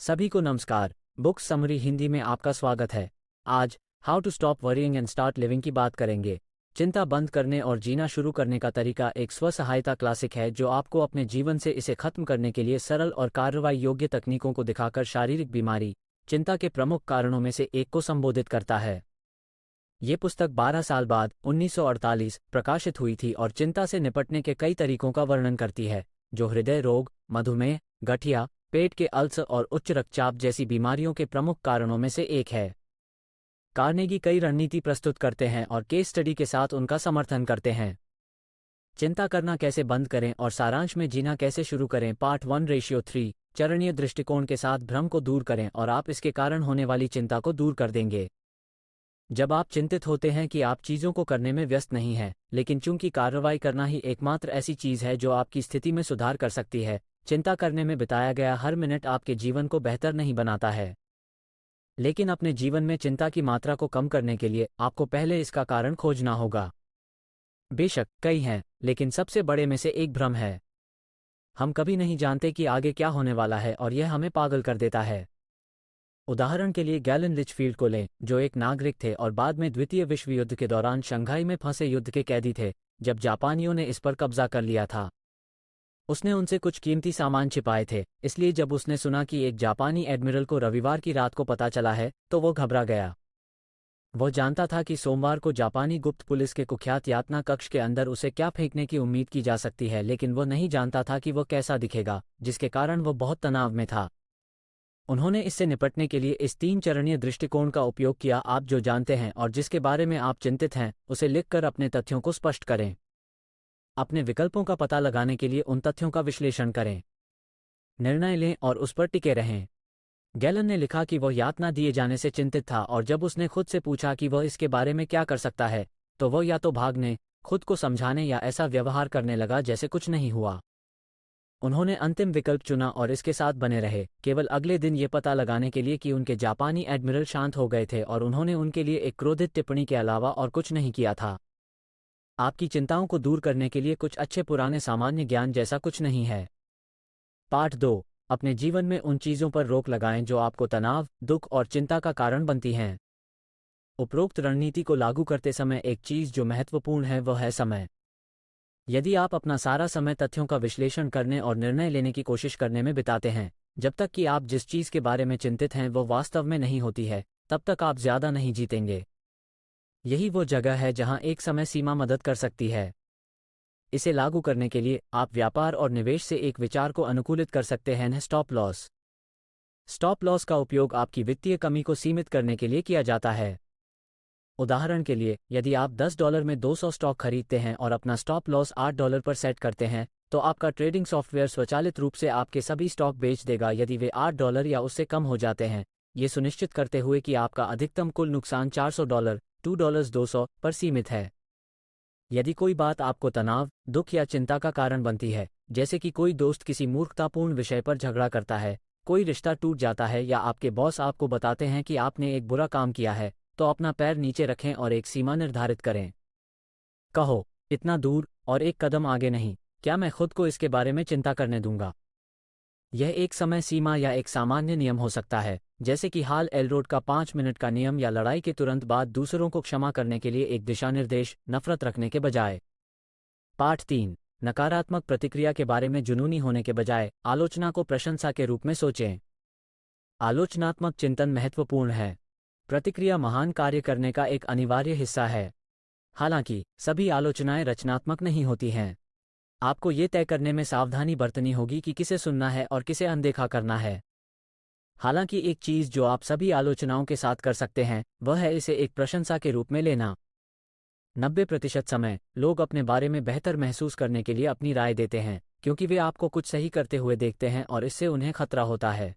सभी को नमस्कार। बुक समरी हिंदी में आपका स्वागत है। आज how to stop worrying and start living की बात करेंगे। चिंता बंद करने और जीना शुरू करने का तरीका एक स्व सहायता क्लासिक है जो आपको अपने जीवन से इसे खत्म करने के लिए सरल और कार्रवाई योग्य तकनीकों को दिखाकर शारीरिक बीमारी, चिंता के प्रमुख कारणों में से एक को संबोधित करता है। ये पुस्तक 12 साल बाद 1948 प्रकाशित हुई थी और चिंता से निपटने के कई तरीकों का वर्णन करती है, जो हृदय रोग, मधुमेह, गठिया, पेट के अल्सर और उच्च रक्तचाप जैसी बीमारियों के प्रमुख कारणों में से एक है। कार्नेगी कई रणनीति प्रस्तुत करते हैं और केस स्टडी के साथ उनका समर्थन करते हैं। चिंता करना कैसे बंद करें और सारांश में जीना कैसे शुरू करें। पार्ट 1:3 चरणीय दृष्टिकोण के साथ भ्रम को दूर करें और आप इसके कारण होने वाली चिंता को दूर कर देंगे। जब आप चिंतित होते हैं कि आप चीज़ों को करने में व्यस्त नहीं हैं, लेकिन चूंकि कार्रवाई करना ही एकमात्र ऐसी चीज़ है जो आपकी स्थिति में सुधार कर सकती है, चिंता करने में बिताया गया हर मिनट आपके जीवन को बेहतर नहीं बनाता है। लेकिन अपने जीवन में चिंता की मात्रा को कम करने के लिए आपको पहले इसका कारण खोजना होगा। बेशक कई हैं, लेकिन सबसे बड़े में से एक भ्रम है। हम कभी नहीं जानते कि आगे क्या होने वाला है और यह हमें पागल कर देता है। उदाहरण के लिए गैलन लिचफील्ड को लें, जो एक नागरिक थे और बाद में द्वितीय विश्व युद्ध के दौरान शंघाई में फंसे युद्ध के कैदी थे, जब जापानियों ने इस पर कब्जा कर लिया था। उसने उनसे कुछ कीमती सामान छिपाए थे, इसलिए जब उसने सुना कि एक जापानी एडमिरल को रविवार की रात को पता चला है, तो वो घबरा गया। वो जानता था कि सोमवार को जापानी गुप्त पुलिस के कुख्यात यातना कक्ष के अंदर उसे क्या फेंकने की उम्मीद की जा सकती है, लेकिन वो नहीं जानता था कि वो कैसा दिखेगा, जिसके कारण वो बहुत तनाव में था। उन्होंने इससे निपटने के लिए इस 3 चरणीय दृष्टिकोण का उपयोग किया। आप जो जानते हैं और जिसके बारे में आप चिंतित हैं, उसे लिखकर अपने तथ्यों को स्पष्ट करें। अपने विकल्पों का पता लगाने के लिए उन तथ्यों का विश्लेषण करें। निर्णय लें और उस पर टिके रहें। गैलन ने लिखा कि वह यातना दिए जाने से चिंतित था और जब उसने खुद से पूछा कि वह इसके बारे में क्या कर सकता है, तो वह या तो भागने, खुद को समझाने या ऐसा व्यवहार करने लगा जैसे कुछ नहीं हुआ। उन्होंने अंतिम विकल्प चुना और इसके साथ बने रहे, केवल अगले दिन ये पता लगाने के लिए कि उनके जापानी एडमिरल शांत हो गए थे और उन्होंने उनके लिए एक क्रोधित टिप्पणी के अलावा और कुछ नहीं किया था। आपकी चिंताओं को दूर करने के लिए कुछ अच्छे पुराने सामान्य ज्ञान जैसा कुछ नहीं है। पार्ट 2 अपने जीवन में उन चीज़ों पर रोक लगाएं जो आपको तनाव, दुख और चिंता का कारण बनती हैं। उपरोक्त रणनीति को लागू करते समय एक चीज़ जो महत्वपूर्ण है वह है समय। यदि आप अपना सारा समय तथ्यों का विश्लेषण करने और निर्णय लेने की कोशिश करने में बिताते हैं, जब तक कि आप जिस चीज़ के बारे में चिंतित हैं वो वास्तव में नहीं होती है, तब तक आप ज़्यादा नहीं जीतेंगे। यही वो जगह है जहां एक समय सीमा मदद कर सकती है। इसे लागू करने के लिए आप व्यापार और निवेश से एक विचार को अनुकूलित कर सकते हैं, स्टॉप लॉस। स्टॉप लॉस का उपयोग आपकी वित्तीय कमी को सीमित करने के लिए किया जाता है। उदाहरण के लिए, यदि आप $10 में 200 स्टॉक खरीदते हैं और अपना स्टॉप लॉस $8 पर सेट करते हैं, तो आपका ट्रेडिंग सॉफ्टवेयर स्वचालित रूप से आपके सभी स्टॉक बेच देगा यदि वे $8 या उससे कम हो जाते हैं, ये सुनिश्चित करते हुए कि आपका अधिकतम कुल नुकसान $400 $200 पर सीमित है। यदि कोई बात आपको तनाव, दुख या चिंता का कारण बनती है, जैसे कि कोई दोस्त किसी मूर्खतापूर्ण विषय पर झगड़ा करता है, कोई रिश्ता टूट जाता है या आपके बॉस आपको बताते हैं कि आपने एक बुरा काम किया है, तो अपना पैर नीचे रखें और एक सीमा निर्धारित करें। कहो, इतना दूर और एक कदम आगे नहीं, क्या मैं खुद को इसके बारे में चिंता करने दूंगा? यह एक समय सीमा या एक सामान्य नियम हो सकता है, जैसे कि हाल एलरोड का 5 मिनट का नियम या लड़ाई के तुरंत बाद दूसरों को क्षमा करने के लिए एक दिशानिर्देश, नफरत रखने के बजाय। पार्ट 3 नकारात्मक प्रतिक्रिया के बारे में जुनूनी होने के बजाय आलोचना को प्रशंसा के रूप में सोचें। आलोचनात्मक चिंतन महत्वपूर्ण है। प्रतिक्रिया महान कार्य करने का एक अनिवार्य हिस्सा है। हालांकि सभी आलोचनाएं रचनात्मक नहीं होती हैं। आपको ये तय करने में सावधानी बरतनी होगी कि किसे सुनना है और किसे अनदेखा करना है। हालांकि एक चीज़ जो आप सभी आलोचनाओं के साथ कर सकते हैं, वह है इसे एक प्रशंसा के रूप में लेना। 90% समय लोग अपने बारे में बेहतर महसूस करने के लिए अपनी राय देते हैं, क्योंकि वे आपको कुछ सही करते हुए देखते हैं और इससे उन्हें खतरा होता है।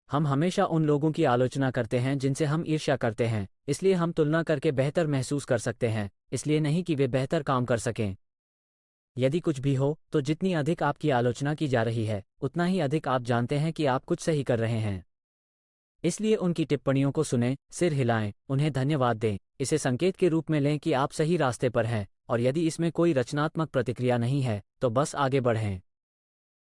हम हमेशा उन लोगों की आलोचना करते हैं जिनसे हम ईर्ष्या करते हैं, इसलिए हम तुलना करके बेहतर महसूस कर सकते हैं, इसलिए नहीं कि वे बेहतर काम कर सकें। यदि कुछ भी हो, तो जितनी अधिक आपकी आलोचना की जा रही है, उतना ही अधिक आप जानते हैं कि आप कुछ सही कर रहे हैं। इसलिए उनकी टिप्पणियों को सुनें, सिर हिलाएं, उन्हें धन्यवाद दें, इसे संकेत के रूप में लें कि आप सही रास्ते पर हैं, और यदि इसमें कोई रचनात्मक प्रतिक्रिया नहीं है, तो बस आगे बढ़ें।